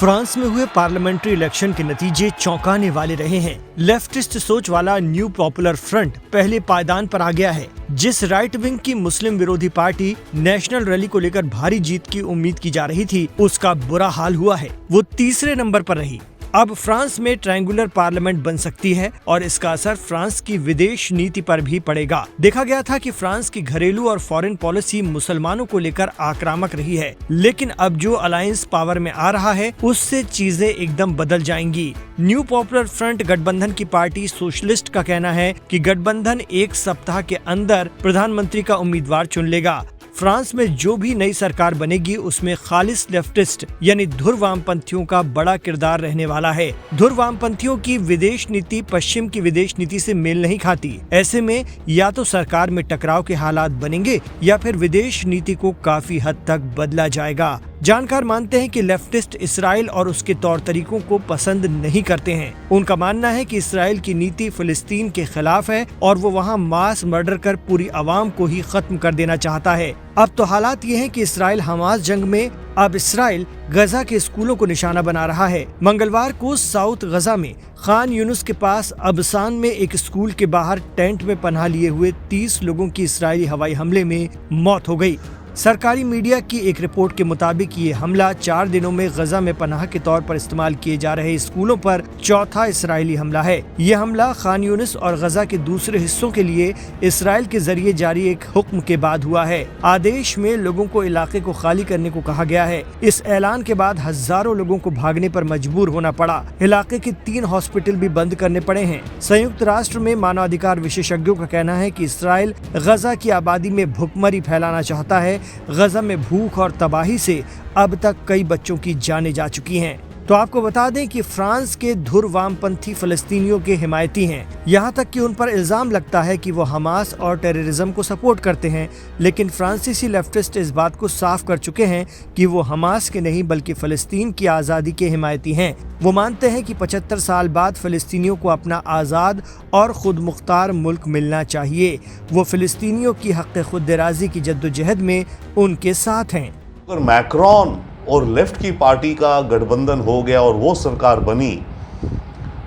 France में हुए parliamentary election के नतीजे चौंकाने वाले रहे हैं। लेफ्टिस्ट सोच वाला न्यू पॉपुलर फ्रंट पहले पायदान पर आ गया है। जिस राइट विंग की मुस्लिम विरोधी पार्टी नेशनल रैली को लेकर भारी जीत की उम्मीद की जा रही थी, उसका बुरा हाल हुआ है। वो तीसरे नंबर पर रही। अब फ्रांस में ट्रायंगुलर पार्लियामेंट बन सकती है और इसका असर फ्रांस की विदेश नीति पर भी पड़ेगा। देखा गया था कि फ्रांस की घरेलू और फॉरेन पॉलिसी मुसलमानों को लेकर आक्रामक रही है, लेकिन अब जो अलायंस पावर में आ रहा है उससे चीजें एकदम बदल जाएंगी। न्यू पॉपुलर फ्रंट गठबंधन की पार्टी सोशलिस्ट का कहना है कि गठबंधन एक सप्ताह के अंदर प्रधानमंत्री का उम्मीदवार चुन लेगा। फ्रांस में जो भी नई सरकार बनेगी उसमें खालिस लेफ्टिस्ट यानी धुर वामपंथियों का बड़ा किरदार रहने वाला है। धुर वामपंथियों की विदेश नीति पश्चिम की विदेश नीति से मेल नहीं खाती। ऐसे में या तो सरकार में टकराव के हालात बनेंगे या फिर विदेश नीति को काफी हद तक बदला जाएगा। जानकार मानते हैं कि लेफ्टिस्ट इसराइल और उसके तौर तरीकों को पसंद नहीं करते हैं। उनका मानना है कि इसराइल की नीति फिलिस्तीन के खिलाफ है और वो वहां मास मर्डर कर पूरी आवाम को ही खत्म कर देना चाहता है। अब तो हालात ये हैं कि इसराइल हमास जंग में अब इसराइल गजा के स्कूलों को निशाना बना रहा है। मंगलवार को साउथ गजा में खान यूनुस के पास अबसान में एक स्कूल के बाहर टेंट में पनाह लिए हुए 30 लोगों की इसराइली हवाई हमले में मौत हो गई। सरकारी मीडिया की एक रिपोर्ट के मुताबिक ये हमला 4 दिनों में गजा में पनाह के तौर पर इस्तेमाल किए जा रहे स्कूलों पर चौथा इसराइली हमला है। ये हमला खान यूनिस और गजा के दूसरे हिस्सों के लिए इसराइल के जरिए जारी एक हुक्म के बाद हुआ है। आदेश में लोगों को इलाके को खाली करने को कहा गया है। इस ऐलान के बाद हजारों लोगों को भागने पर मजबूर होना पड़ा। इलाके के 3 हॉस्पिटल भी बंद करने पड़े हैं। संयुक्त राष्ट्र में मानवाधिकार विशेषज्ञों का कहना है कि इसराइल गजा की आबादी में भुखमरी फैलाना चाहता है। गजा में भूख और तबाही से अब तक कई बच्चों की जानें जा चुकी हैं। तो आपको बता दें कि फ्रांस के धुर वामपंथी फलस्तीनियों के हिमायती हैं। यहाँ तक कि उन पर इल्जाम लगता है कि वो हमास और टेररिज्म को सपोर्ट करते हैं, लेकिन फ्रांसीसी लेफ्टिस्ट इस बात को साफ कर चुके हैं कि वो हमास के नहीं बल्कि फलस्तीन की आज़ादी के हिमायती हैं। वो मानते हैं कि 75 साल बाद फलस्तीनियों को अपना आज़ाद और खुद मुख्तार मुल्क मिलना चाहिए। वो फलस्तीनियों की हक़ खुद राज़ी की जद्दोजहद में उनके साथ हैं। अगर मैक्रोन और लेफ्ट की पार्टी का गठबंधन हो गया और वो सरकार बनी,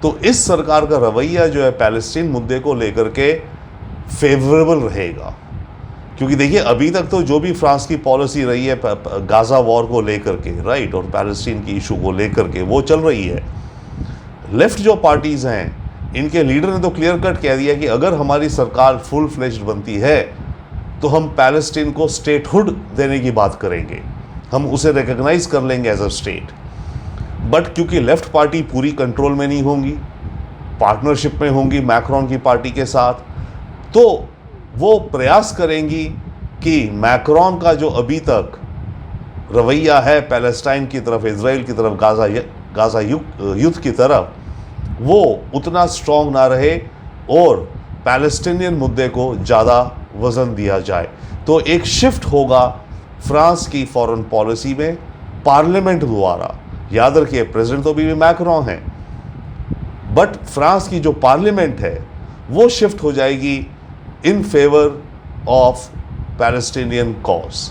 तो इस सरकार का रवैया जो है पैलेस्टीन मुद्दे को लेकर के फेवरेबल रहेगा। क्योंकि देखिए अभी तक तो जो भी फ्रांस की पॉलिसी रही है गाजा वॉर को लेकर के, राइट, और पैलेस्टीन की इशू को लेकर के वो चल रही है। लेफ्ट जो पार्टीज हैं इनके लीडर ने तो क्लियर कट कह दिया कि अगर हमारी सरकार फुल फ्लेज्ड बनती है तो हम पैलेस्टीन को स्टेटहुड देने की बात करेंगे, हम उसे रिकॉग्नाइज कर लेंगे एज अ स्टेट। बट क्योंकि लेफ्ट पार्टी पूरी कंट्रोल में नहीं होंगी, पार्टनरशिप में होंगी मैक्रोन की पार्टी के साथ, तो वो प्रयास करेंगी कि मैक्रोन का जो अभी तक रवैया है पैलेस्टाइन की तरफ, इजराइल की तरफ, गाजा युद्ध की तरफ, वो उतना स्ट्रॉन्ग ना रहे और पैलेस्टीनियन मुद्दे को ज़्यादा वज़न दिया जाए। तो एक शिफ्ट होगा फ्रांस की फॉरेन पॉलिसी में पार्लियामेंट द्वारा। याद रखिए प्रेसिडेंट तो अभी भी मैक्रोन है, बट फ्रांस की जो पार्लियामेंट है वो शिफ्ट हो जाएगी in favour of Palestinian cause.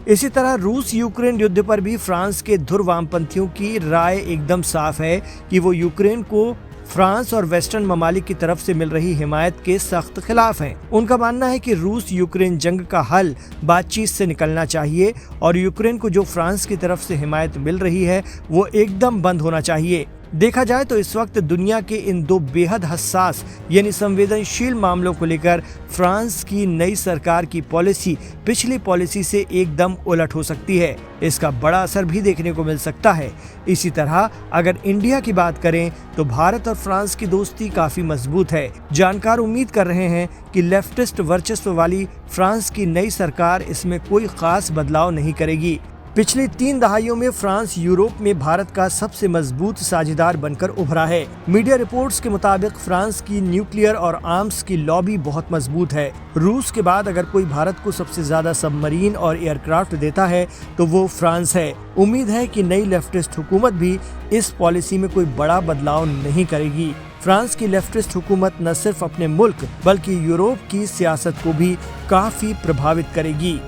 इसी तरह रूस यूक्रेन युद्ध पर भी फ्रांस के धुर वामपंथियों की राय एकदम साफ है कि वो यूक्रेन को फ्रांस और वेस्टर्न ममालिक की तरफ से मिल रही हिमायत के सख्त खिलाफ हैं। उनका मानना है कि रूस यूक्रेन जंग का हल बातचीत से निकलना चाहिए और यूक्रेन को जो फ्रांस की तरफ से हिमायत मिल रही है वो एकदम बंद होना चाहिए। देखा जाए तो इस वक्त दुनिया के इन 2 बेहद हसास यानी संवेदनशील मामलों को लेकर फ्रांस की नई सरकार की पॉलिसी पिछली पॉलिसी से एकदम उलट हो सकती है। इसका बड़ा असर भी देखने को मिल सकता है। इसी तरह अगर इंडिया की बात करें तो भारत और फ्रांस की दोस्ती काफी मजबूत है। जानकार उम्मीद कर रहे हैं कि लेफ्टिस्ट वर्चस्व वाली फ्रांस की नई सरकार इसमें कोई खास बदलाव नहीं करेगी। पिछली 3 दहाइयों में फ्रांस यूरोप में भारत का सबसे मजबूत साझेदार बनकर उभरा है। मीडिया रिपोर्ट्स के मुताबिक फ्रांस की न्यूक्लियर और आर्म्स की लॉबी बहुत मजबूत है। रूस के बाद अगर कोई भारत को सबसे ज्यादा सबमरीन और एयरक्राफ्ट देता है तो वो फ्रांस है। उम्मीद है कि नई लेफ्टिस्ट हुकूमत भी इस पॉलिसी में कोई बड़ा बदलाव नहीं करेगी। फ्रांस की लेफ्टिस्ट हुकूमत न सिर्फ अपने मुल्क बल्कि यूरोप की सियासत को भी काफी प्रभावित करेगी।